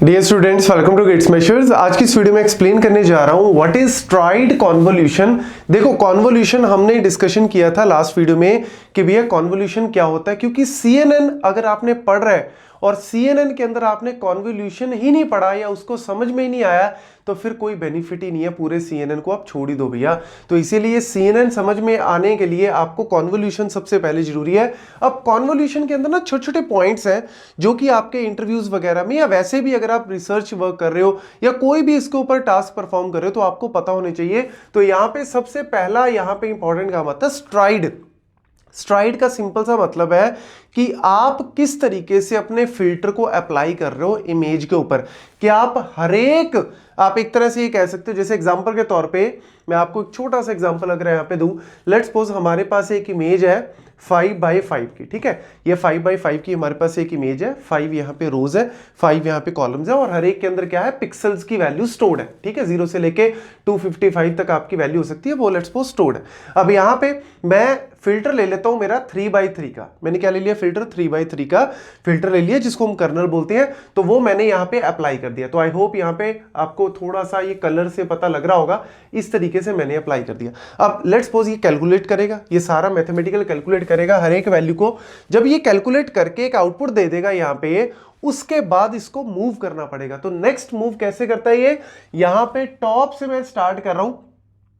Dear students, welcome to Gate Smashers. आज की इस वीडियो में एक्सप्लेन करने जा रहा हूं व्हाट इज स्ट्राइड कॉन्वोल्यूशन। देखो, कॉन्वोल्यूशन हमने डिस्कशन किया था लास्ट वीडियो में कि भैया कॉन्वोल्यूशन क्या होता है, क्योंकि CNN अगर आपने पढ़ रहे और CNN के अंदर आपने कॉन्वोल्यूशन ही नहीं पढ़ा या उसको समझ में ही नहीं आया तो फिर कोई बेनिफिट ही नहीं है, पूरे CNN को आप छोड़ ही दो भैया। तो इसीलिए CNN समझ में आने के लिए आपको कॉन्वोल्यूशन सबसे पहले जरूरी है। अब कॉन्वोल्यूशन के अंदर ना छोटे छोटे पॉइंट्स हैं जो कि आपके इंटरव्यूज वगैरह में या वैसे भी अगर आप रिसर्च वर्क कर रहे हो या कोई भी इसके ऊपर टास्क परफॉर्म कर रहे हो तो आपको पता होने चाहिए। तो यहां पे सबसे पहला यहां पे इंपॉर्टेंट काम आता है स्ट्राइड। स्ट्राइड का सिंपल सा मतलब है कि आप किस तरीके से अपने फिल्टर को अप्लाई कर रहे हो इमेज के ऊपर, कि आप एक तरह से ये कह सकते हो, जैसे एग्जांपल के तौर पे मैं आपको एक छोटा सा एग्जांपल अगर यहां पे दूं, लेट्स सपोज हमारे पास एक इमेज है 5x5 की, ठीक है। ये 5x5 की हमारे पास एक इमेज है, 5 यहाँ पे रोज है, 5 यहाँ पे कॉलम्स है और हर एक के अंदर क्या है, पिक्सल्स की वैल्यू स्टोर्ड है, ठीक है। 0 से लेके 255 तक आपकी वैल्यू हो सकती है, वो लेट्स सपोज स्टोर्ड है। अब यहाँ पे मैं फिल्टर ले लेता हूं मेरा 3x3 का। मैंने क्या ले लिया, फिल्टर 3x3 का फिल्टर ले लिया, जिसको हम कर्नल बोलते हैं। तो वो मैंने यहाँ पे अप्लाई कर दिया। तो आई होप यहाँ पे आपको थोड़ा सा ये कलर से पता लग रहा होगा, इस तरीके से मैंने अप्लाई कर दिया। अब लेट्स सपोज ये कैलकुलेट करेगा, ये सारा मैथमेटिकल कैलकुलेट करेगा हर एक वैल्यू को। जब ये कैलकुलेट करके एक आउटपुट दे देगा यहाँ पे, उसके बाद इसको मूव करना पड़ेगा। तो नेक्स्ट मूव कैसे करता है ये, यहां पे टॉप से मैं स्टार्ट कर रहा हूं,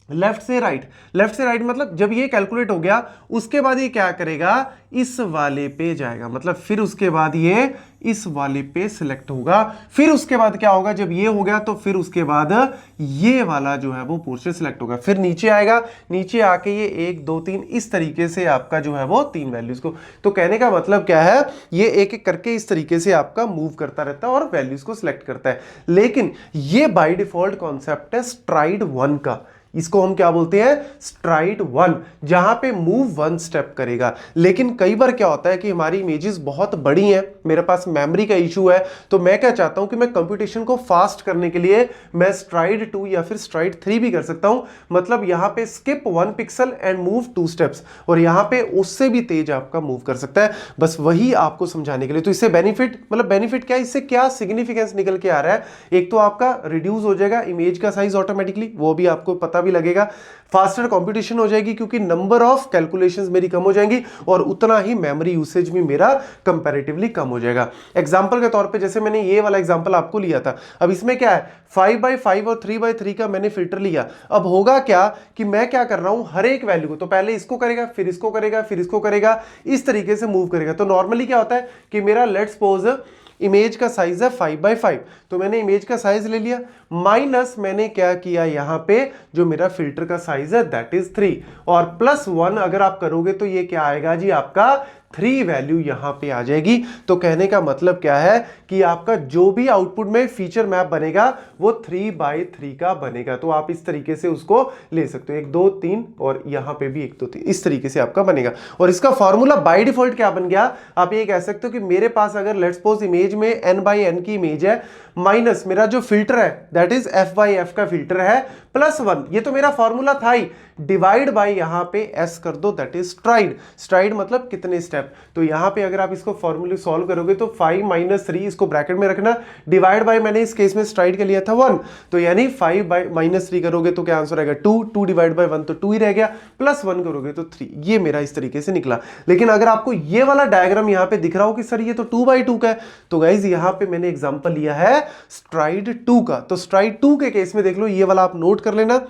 लेफ्ट से राइट। लेफ्ट से राइट मतलब जब ये कैलकुलेट हो गया उसके बाद ये क्या करेगा, इस वाले पे जाएगा, मतलब फिर उसके बाद ये इस वाले पे सिलेक्ट होगा। फिर उसके बाद क्या होगा, जब ये हो गया तो फिर उसके बाद ये वाला जो है वो पोर्शन सिलेक्ट होगा। फिर नीचे आएगा, नीचे आके ये 1 2 3 इस तरीके से आपका जो है वो 3 वैल्यूज को। तो कहने का मतलब क्या है, ये एक एक करके इस तरीके से आपका मूव करता रहता है और वैल्यूज को सिलेक्ट करता है। लेकिन ये बाय डिफॉल्ट कॉन्सेप्ट है स्ट्राइड 1 का। इसको हम क्या बोलते हैं, स्ट्राइड 1, जहां पे मूव 1 स्टेप करेगा। लेकिन कई बार क्या होता है कि हमारी इमेजेस बहुत बड़ी हैं, मेरे पास मेमोरी का इशू है, तो मैं क्या चाहता हूं कि मैं कंप्यूटेशन को फास्ट करने के लिए मैं स्ट्राइड 2 या फिर स्ट्राइड 3 भी कर सकता हूं। मतलब यहां पे skip 1 pixel and move 2 steps, और यहां पे उससे भी तेज आपका मूव कर सकता है। बस वही आपको समझाने के लिए। तो इससे बेनिफिट, मतलब बेनिफिट क्या है, इससे क्या सिग्निफिकेंस निकल के आ रहा है। एक तो आपका रिड्यूस हो जाएगा इमेज का साइज ऑटोमेटिकली, वो भी आपको पता भी लगेगा। फास्टर कंप्यूटेशन हो जाएगी क्योंकि नंबर ऑफ कैलकुलेशंस मेरी कम हो जाएंगी और उतना ही मेमोरी यूसेज भी मेरा कंपैरेटिवली कम हो जाएगा। एग्जांपल के तौर पे जैसे मैंने ये वाला एग्जांपल आपको लिया था, अब इसमें क्या है, 5x5 और 3x3 का मैंने फिल्टर लिया। अब होगा क्या कि मैं क्या कर रहा हूं, हर एक वैल्यू को तो पहले इसको करेगा, फिर इसको करेगा, फिर इसको करेगा, इस तरीके से मूव करेगा। तो नॉर्मली क्या होता है कि मेरा लेट्स सपोज इमेज का साइज है 5x5, तो मैंने इमेज का साइज ले लिया, माइनस मैंने क्या किया, यहां पे जो मेरा फिल्टर का साइज है दैट इज 3, और +1 अगर आप करोगे तो ये क्या आएगा जी, आपका 3 वैल्यू यहां पे आ जाएगी। तो कहने का मतलब क्या है कि आपका जो भी आउटपुट में फीचर मैप बनेगा वो 3x3 का बनेगा। तो आप इस तरीके से उसको ले सकते हो, 1 2 3 और यहां पे भी 1 2 3, इस तरीके से आपका बनेगा। और इसका फॉर्मूला बाय डिफॉल्ट क्या बन गया, आप ये कह सकते हो कि मेरे पास अगर लेट्स सपोज इमेज में n/n की इमेज है, माइनस मेरा जो फिल्टर है दैट इज f/f का फिल्टर है, +1, ये तो मेरा फॉर्मूला था ही, डिवाइड बाय यहां पे s कर दो दैट इज स्ट्राइड। स्ट्राइड मतलब कितने स्टेप। तो यहां पे अगर आप इसको फॉर्मूले सॉल्व करोगे तो 5 - 3 इसको ब्रैकेट में रखना, डिवाइड बाय मैंने इस केस में स्ट्राइड का लिया था 1, तो यानी 5 - 3 करोगे तो क्या आंसर आएगा 2, 2 डिवाइड बाय 1 तो 2 ही रह गया, +1 करोगे तो 3। ये मेरा इस तरीके से निकला। लेकिन अगर आपको ये वाला डायग्राम यहां पे दिख रहा हो कि सर ये तो 2/2 का है, तो गाइज यहां पे मैंने एग्जांपल लिया है स्ट्राइड 2 का। तो स्ट्राइड 2 के केस में देख लो, ये वाला आप नोट कर लेना।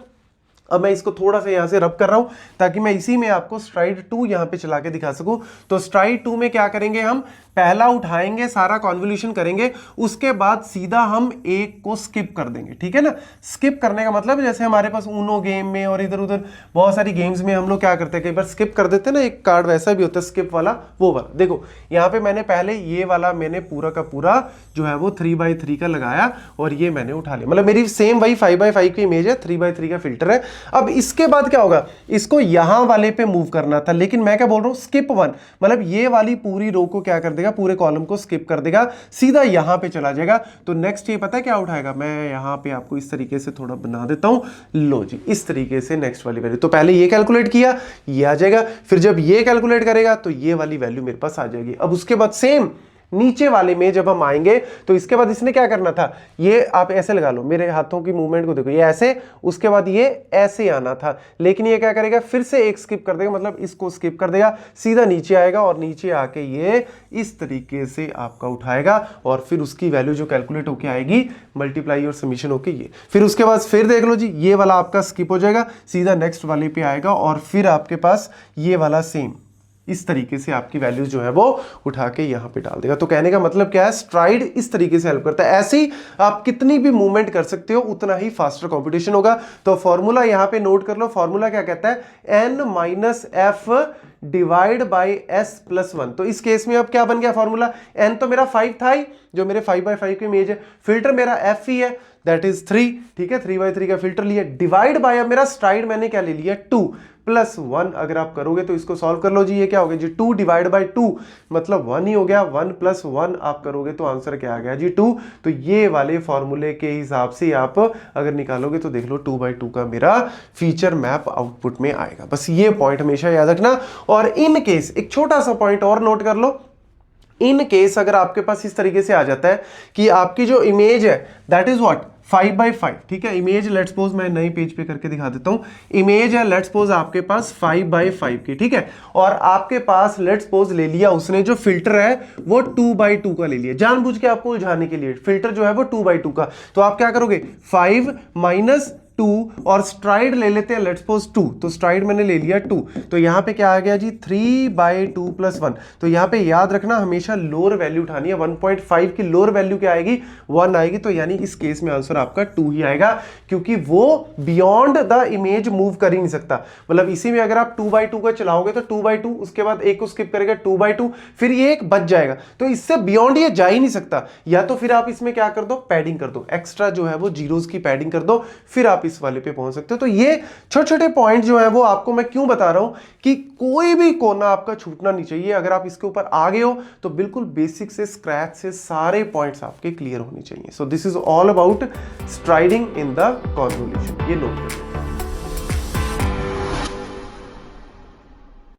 अब मैं इसको थोड़ा सा यहां से रब कर रहा हूं ताकि मैं इसी में आपको स्ट्राइड 2 यहां पे चला के दिखा सकूं। तो स्ट्राइड 2 में क्या करेंगे, हम पहला उठाएंगे, सारा कॉन्वोल्यूशन करेंगे, उसके बाद सीधा हम एक को स्किप कर देंगे, ठीक है ना। स्किप करने का मतलब जैसे हमारे पास ऊनो गेम में और इधर उधर बहुत सारी गेम्स में हम लोग क्या करते हैं, कई बार स्किप कर देते हैं ना, एक कार्ड वैसा भी होता है स्किप वाला, वो वाला। देखो यहाँ पे मैंने पहले ये वाला मैंने पूरा का पूरा जो है वो 3x3 का लगाया और ये मैंने उठा लिया, मतलब मेरी सेम वही 5x5 की इमेज है, 3x3 का फिल्टर है। अब इसके बाद क्या होगा, इसको यहां वाले पे मूव करना था, लेकिन मैं क्या बोल रहा हूं, स्किप 1, मतलब ये वाली पूरी रो को क्या कर देगा, पूरे कॉलम को स्किप कर देगा, सीधा यहां पे चला जाएगा। तो नेक्स्ट ये पता है क्या उठाएगा, मैं यहां पे आपको इस तरीके से थोड़ा बना देता हूं, लो जी, इस तरीके से नेक्स्ट वाली वैल्यू। तो पहले ये कैलकुलेट किया, ये आ जाएगा, फिर जब ये कैलकुलेट करेगा तो ये वाली वैल्यू मेरे पास आ जाएगी। अब उसके बाद सेम नीचे वाले में जब हम आएंगे तो इसके बाद इसने क्या करना था, ये आप ऐसे लगा लो, मेरे हाथों की मूवमेंट को देखो, ये ऐसे, उसके बाद ये ऐसे आना था, लेकिन ये क्या करेगा, फिर से एक स्किप कर देगा, मतलब इसको स्किप कर देगा, सीधा नीचे आएगा और नीचे आके ये इस तरीके से आपका उठाएगा और फिर उसकी वैल्यू जो कैलकुलेट होके आएगी मल्टीप्लाई और समीशन होके ये, फिर उसके बाद फिर देख लो जी, ये वाला आपका स्किप हो जाएगा, सीधा नेक्स्ट वाले पे आएगा और फिर आपके पास ये वाला सेम इस तरीके से आपकी वैल्यूज जो है वो उठा के यहां पे डाल देगा। तो कहने का मतलब क्या है, स्ट्राइड इस तरीके से हेल्प करता है। ऐसे ही आप कितनी भी मूवमेंट कर सकते हो, उतना ही फास्टर कंपटीशन होगा। तो फॉर्मूला यहां पे नोट कर लो, फॉर्मूला क्या कहता है, n minus F divide by S plus 1। तो इस केस में अब क्या बन गया फॉर्मूला, n तो मेरा 5 था ही, जो मेरे 5/5 की इमेज है, फिल्टर मेरा f ही है, दैट इज 3, ठीक है, 3/3 का फिल्टर लिया, डिवाइड बाय अब मेरा स्ट्राइड मैंने क्या ले लिया 2 प्लस 1। अगर आप करोगे तो इसको सॉल्व कर लो जी, ये क्या हो गया जी, 2 डिवाइड बाय 2 मतलब 1 ही हो गया, 1 प्लस 1 आप करोगे तो आंसर क्या आ गया जी 2। तो ये वाले फॉर्मूले के हिसाब से आप अगर निकालोगे तो देख लो 2/2 का मेरा फीचर मैप आउटपुट में आएगा। बस ये पॉइंट हमेशा याद रखना। और इन केस एक छोटा सा पॉइंट और नोट कर लो, इन केस अगर आपके पास इस तरीके से आ जाता है कि आपकी जो इमेज है दैट इज व्हाट 5/5, ठीक है, इमेज लेट्स सपोज मैं नई पेज पे करके दिखा देता हूं, इमेज है लेट्स सपोज आपके पास 5/5 की, ठीक है, और आपके पास लेट्स सपोज ले लिया उसने जो फिल्टर है वो 2/2 का ले लिया, जानबूझ के आपको उलझाने के लिए, फिल्टर जो है वो 2/2 का। तो आप क्या करोगे, 5 माइनस 2 और स्ट्राइड ले लेते हैं लेट्स सपोज 2, तो स्ट्राइड मैंने ले लिया 2, तो यहां पे क्या आ गया जी 3/2 प्लस 1। तो यहां पे याद रखना हमेशा लोअर वैल्यू उठानी है, 1.5 की लोअर वैल्यू क्या आएगी 1 आएगी, तो यानी इस केस में आंसर आपका 2 ही आएगा, क्योंकि वो बियॉन्ड द इमेज मूव कर ही नहीं सकता। मतलब इसी में अगर आप 2/2 का चलाओगे तो 2/2, उसके बाद एक को स्किप करेगा 2/2, फिर ये एक बच जाएगा, तो इससे बियॉन्ड ये जा ही नहीं सकता। या तो फिर आप इसमें क्या कर दो, पैडिंग कर दो, एक्स्ट्रा जो है वो जीरोस की पैडिंग कर दो, फिर आप इस वाले पे पहुंच सकते हो। तो ये छोटे छोटे पॉइंट जो है वो आपको मैं क्यों बता रहा हूं कि कोई भी कोना आपका छूटना नहीं चाहिए। अगर आप इसके ऊपर आ गए हो तो बिल्कुल बेसिक से स्क्रैच से सारे पॉइंट्स आपके क्लियर होने चाहिए। So this is all about striding in the convolution, ये नोट करें।